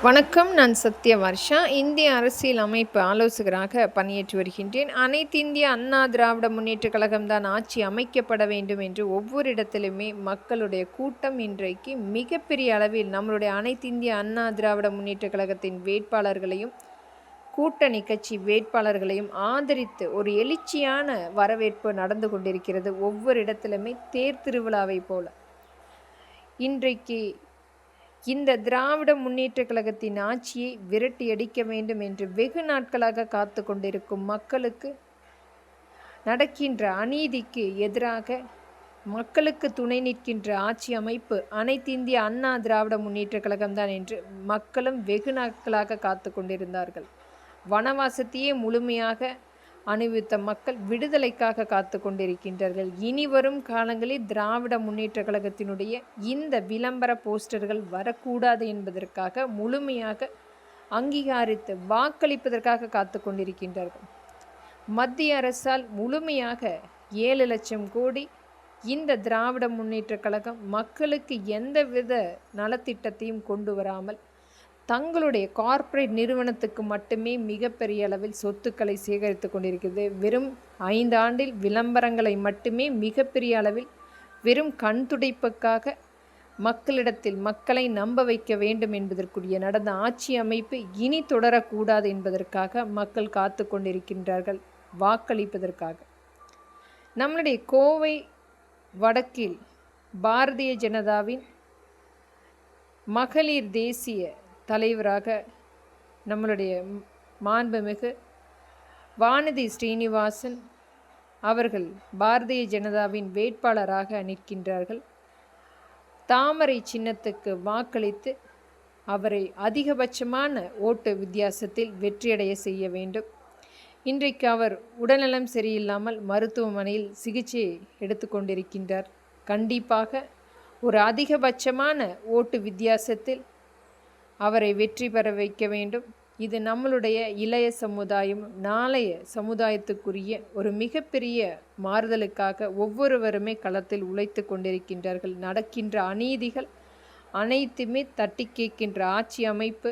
வணக்கம். நான் சத்ய வர்ஷா. இந்திய அரசியல் அமைப்பு ஆலோசகராக பணியாற்றி வருகின்றேன். அனைத்து இந்திய அண்ணா திராவிட முன்னேற்றக் கழகம் தான் ஆட்சி அமைக்கப்பட வேண்டும் என்று ஒவ்வொரு இடத்திலுமே மக்களுடைய கூட்டம் இன்றைக்கு மிகப்பெரிய அளவில் நம்மளுடைய அனைத்து இந்திய அண்ணா திராவிட முன்னேற்றக் கழகத்தின் வேட்பாளர்களையும் கூட்டணி கட்சி வேட்பாளர்களையும் ஆதரித்து ஒரு எழுச்சியான வரவேற்பு நடந்து கொண்டிருக்கிறது. ஒவ்வொரு இடத்திலுமே தேர் திருவிழாவை போல இன்றைக்கு இந்த திராவிட முன்னேற்றக் கழகத்தின் ஆட்சியை விரட்டியடிக்க வேண்டும் என்று வெகு நாட்களாக காத்து கொண்டிருக்கும் மக்களுக்கு நடக்கின்ற அநீதிக்கு எதிராக மக்களுக்கு துணை நிற்கின்ற ஆட்சி அமைப்பு அனைத்து இந்திய அண்ணா திராவிட முன்னேற்றக் கழகம்தான் என்று மக்களும் வெகு நாட்களாக காத்து கொண்டிருந்தார்கள். வனவாசத்தையே முழுமையாக அனுபவித்த மக்கள் விடுதலைக்காக காத்து கொண்டிருக்கின்றார்கள். இனி வரும் காலங்களில் திராவிட முன்னேற்ற கழகத்தினுடைய இந்த விளம்பர போஸ்டர்கள் வரக்கூடாது என்பதற்காக முழுமையாக அங்கீகரித்து வாக்களிப்பதற்காக காத்து கொண்டிருக்கின்றார்கள். மத்திய அரசால் முழுமையாக 7 லட்சம் கோடி இந்த திராவிட முன்னேற்ற கழகம் மக்களுக்கு எந்தவித நலத்திட்டத்தையும் கொண்டு வராமல் தங்களுடைய கார்ப்பரேட் நிறுவனத்துக்கு மட்டுமே மிகப்பெரிய அளவில் சொத்துக்களை சேகரித்து கொண்டிருக்கிறது. வெறும் 5 ஆண்டில் விளம்பரங்களை மட்டுமே மிகப்பெரிய அளவில் வெறும் கண் துடைப்புக்காக மக்களிடத்தில் மக்களை நம்ப வைக்க வேண்டும் என்பதற்குரிய நடந்த ஆட்சி அமைப்பு இனி தொடரக்கூடாது என்பதற்காக மக்கள் காத்து கொண்டிருக்கின்றார்கள் வாக்களிப்பதற்காக. நம்மளுடைய கோவை வடக்கில் பாரதிய ஜனதாவின் மகளிர் தேசிய தலைவராக நம்மளுடைய மாண்புமிகு வானதி ஸ்ரீனிவாசன் அவர்கள் பாரதிய ஜனதாவின் வேட்பாளராக நிற்கின்றார்கள். தாமரை சின்னத்துக்கு வாக்களித்து அவரை அதிகபட்சமான ஓட்டு வித்தியாசத்தில் வெற்றியடைய செய்ய வேண்டும். இன்றைக்கு அவர் உடல்நலம் சரியில்லாமல் மருத்துவமனையில் சிகிச்சை எடுத்துக்கொண்டிருக்கின்றார். கண்டிப்பாக ஒரு அதிகபட்சமான ஓட்டு வித்தியாசத்தில் அவரை வெற்றி பெற வைக்க வேண்டும். இது நம்மளுடைய இளைய சமுதாயம் நாளைய சமுதாயத்துக்குரிய ஒரு மிகப்பெரிய மாறுதலுக்காக ஒவ்வொருவருமே களத்தில் உழைத்து கொண்டிருக்கின்றார்கள். நடக்கின்ற அநீதிகள் அனைத்துமே தட்டி கேட்கின்ற ஆட்சி அமைப்பு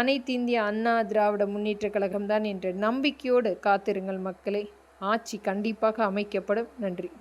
அனைத்து இந்திய அண்ணா திராவிட முன்னேற்ற கழகம்தான் என்ற நம்பிக்கையோடு காத்திருங்கள் மக்களே. ஆட்சி கண்டிப்பாக அமைக்கப்படும். நன்றி.